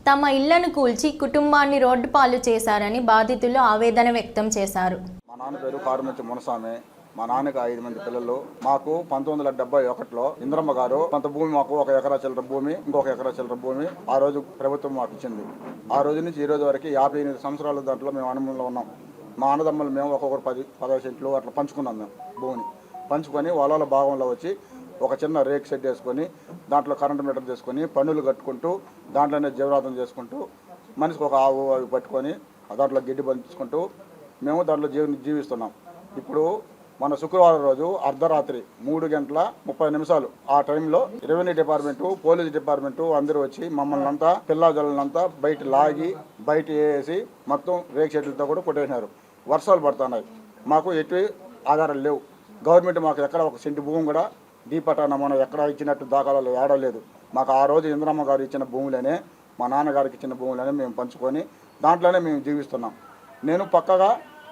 తమ ఇళ్లను కూల్చి కుటుంబాన్ని రోడ్డు పాలు చేశారని బాధితులు ఆవేదన వ్యక్తం చేశారు. మా నాన్న పేరు కారుమంచి మునస్వామి. మా నాన్నకి 5 మంది పిల్లలు. మాకు 1971లో ఇంద్రమ్మ గారు కొంత భూమి, మాకు 1 ఎకరా చిల్లర భూమి, ఇంకొక ఎకరా చిల్లర భూమి ఆ రోజు ప్రభుత్వం మాకు ఇచ్చింది. ఆ రోజు నుంచి ఈ రోజు వరకు 58 సంవత్సరాల దాంట్లో మేము అనుమతిలో ఉన్నాం. మా అన్నదమ్ములు మేము ఒక్కొక్కరు 10 సెంట్లు అట్లా పంచుకున్నాం. మేము భూమిని పంచుకొని వాళ్ళ భాగంలో వచ్చి ఒక చిన్న రేక్ షెడ్ వేసుకొని దాంట్లో కరెంటు మీటర్ చేసుకొని పన్నులు కట్టుకుంటూ దాంట్లోనే జీవనాధం చేసుకుంటూ మనిషికి ఒక ఆవు అవి పట్టుకొని దాంట్లో గిడ్డి పంచుకుంటూ మేము దాంట్లో జీవిస్తున్నాం. ఇప్పుడు మన శుక్రవారం రోజు అర్ధరాత్రి 3:30 ఆ టైంలో రెవెన్యూ డిపార్ట్మెంటు, పోలీస్ డిపార్ట్మెంటు అందరూ వచ్చి మమ్మల్ని అంతా పిల్లజలంతా బయట లాగి బయట వేసి మొత్తం రేక్ షెడ్లతో కూడా కొట్టేసినారు. వర్షాలు పడుతున్నాయి. మాకు ఎటు ఆధారాలు లేవు. గవర్నమెంట్ మాకు ఎక్కడ 1 సెంటు భూమి కూడా డీపటా నమూనా ఎక్కడ ఇచ్చినట్టు దాఖలాలు ఏడలేదు. మాకు ఆ రోజు ఇంద్రమ్మ గారు ఇచ్చిన భూములనే, మా నాన్నగారికి ఇచ్చిన భూములనే మేము పంచుకొని దాంట్లోనే మేము జీవిస్తున్నాం. నేను పక్కగా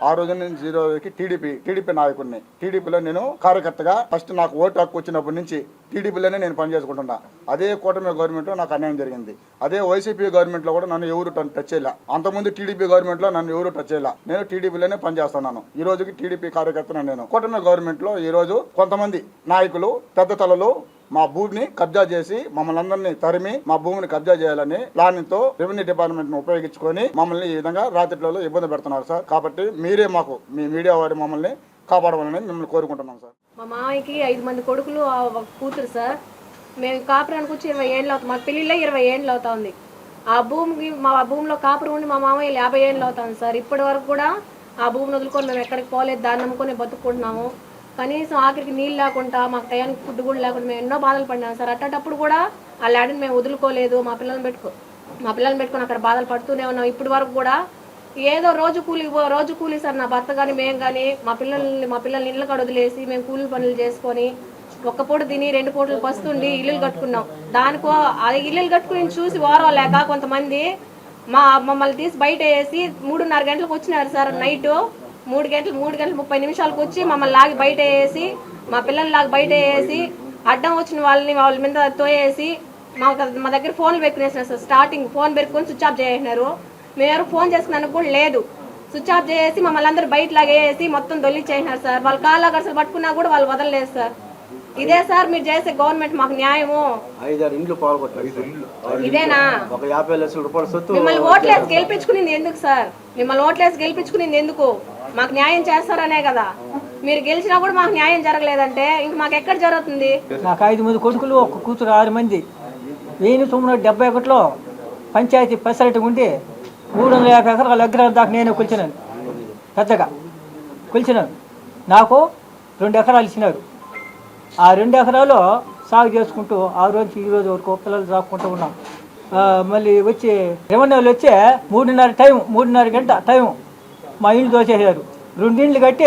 ఆ రోజు నుంచి ఈ రోజుకి టీడీపీ నాయకుడిని. టీడీపీలో నేను కార్యకర్తగా ఫస్ట్ నాకు ఓటు హక్కు వచ్చినప్పటి నుంచి టీడీపీలోనే నేను పనిచేసుకుంటున్నా. అదే కూటమి గవర్నమెంట్లో నాకు అన్యాయం జరిగింది. అదే వైసీపీ గవర్నమెంట్లో కూడా నన్ను ఎవరు టచ్ చేయాల. అంతకుముందు టీడీపీ గవర్నమెంట్లో నన్ను ఎవరు టచ్ చేయాల. నేను టీడీపీలోనే పనిచేస్తున్నాను. ఈ రోజుకి టీడీపీ కార్యకర్తను నేను. కూటమి గవర్నమెంట్లో ఈ రోజు కొంతమంది నాయకులు పెద్ద తలలు మా భూమిని కబ్జా చేసి మమ్మల్ని అందరినీ తరిమి మా భూమిని కబ్జా చేయాలని ప్లానింగ్ తో రెవెన్యూ డిపార్ట్మెంట్ ను ఉపయోగించుకొని మమ్మల్ని ఈ విధంగా రాత్రిలో ఇబ్బంది పెడుతున్నారు సార్. కాబట్టి మీరే మాకు మీ మీడియా వారి మమ్మల్ని కాపాడవాలని మిమ్మల్ని కోరుకుంటున్నాం సార్. మా మామయ్యకి 5 మంది కొడుకులు, ఒక కూతురు సార్. మేము కాపురానికి వచ్చి 20 ఏళ్ళు అవుతుంది. మా పెళ్లిలో 20 ఏళ్ళు అవుతుంది. ఆ భూమిలో కాపురం ఉండి మా మామయ్య 50 ఏళ్ళు అవుతుంది సార్. ఇప్పటి వరకు కూడా ఆ భూమిని వదులుకొని మేము ఎక్కడికి పోలేదు. దాన్ని నమ్ముకొని బతుకుంటున్నాము. కనీసం ఆఖరికి నీళ్ళు లేకుండా, మాకు టయానికి ఫుడ్ కూడా లేకుండా మేము ఎన్నో బాధలు పడినాము సార్. అట్టేటప్పుడు కూడా ఆ ల్యాండ్ని మేము వదులుకోలేదు. మా పిల్లల్ని పెట్టుకొని అక్కడ బాధలు పడుతూనే ఉన్నాం. ఇప్పటి వరకు కూడా ఏదో రోజు కూలి సార్. నా భర్త కానీ మేము కానీ మా పిల్లల్ని ఇళ్ళ కాడ వదిలేసి మేము కూలి పనులు చేసుకొని 1 పూట తిని 2 పూటలు పస్తుండి ఇల్లులు కట్టుకున్నాం. దానికో అది ఇల్లులు కట్టుకుని చూసి ఓరవలేక కొంతమంది మమ్మల్ని తీసి బయట వేసి 3:30 గంటలకు వచ్చినారు సార్. నైట్ 3 గంటలు 30 వచ్చి మమ్మల్ని లాగి బయట వేసి, మా పిల్లల్ని లాగి బయట వేసి, అడ్డం వచ్చిన వాళ్ళ మీద తోయేసి మా దగ్గర ఫోన్లు పెట్టుకునేసినారు సార్. స్టార్టింగ్ ఫోన్ పెట్టుకొని స్విచ్ ఆఫ్ చేసినారు. మేము ఎవరు ఫోన్ చేసుకున్నాను కూడా లేదు. స్విచ్ ఆఫ్ చేసి మమ్మల్ని అందరూ బయట లాగేసి మొత్తం దొల్లిచ్చేసినారు సార్. వాళ్ళ కాళ్ళ గడసలు పట్టుకున్నా కూడా వాళ్ళు వదలలేదు సార్. ఇదే సార్ మీరు చేసే గవర్నమెంట్ మాకు న్యాయము? ఇదేనా? మిమ్మల్ని ఓట్లేసి గెలిపించుకునింది ఎందుకు సార్? మాకు న్యాయం చేస్తారనే కదా. మీరు గెలిచినా కూడా మాకు న్యాయం జరగలేదంటే ఇంక మాకు ఎక్కడ జరుగుతుంది? నాకు 5 మంది కొడుకులు, 1 కూతురు, 6 మంది. 1971లో పంచాయతీ ఫెసిలిటీ ఉండి 350 ఎకరాల ఎకరాల దాకా నేను కొలిచినాను. పెద్దగా కొలిచినాను. నాకు 2 ఎకరాలు ఇచ్చినారు. ఆ 2 ఎకరాలు సాగు చేసుకుంటూ ఆ రోజు ఈ రోజు వరకు పిల్లలు సాగుకుంటూ ఉన్నాం. మళ్ళీ వచ్చి రెవెన్యూలు వచ్చి 3:30 గంట టైం మా ఇల్లు దోచేసారు. 2 ఇండ్లు కట్టి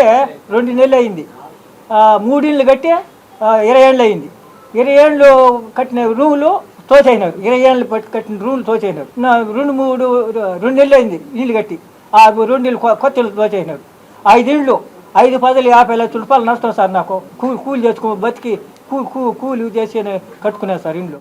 2 నెలలు అయింది. 3 ఇండ్లు కట్టి 20 ఏళ్ళు అయింది. 20 ఏళ్ళు కట్టిన రూములు తోచేసినారు. 20 ఏళ్ళు కట్టిన రూములు తోచేసినారు. 2 నెలలు అయింది ఇల్లు కట్టి. ఆ 2 ఇళ్ళు కొత్త ఇల్లు తోచేసినారు. 5 ఇండ్లు 5 పదులు 50 లక్షల రూపాయలు నష్టం సార్. నాకు కూలి చేసుకుని బతికి కూలి చేసి కట్టుకున్నాను సార్ ఇండ్లు.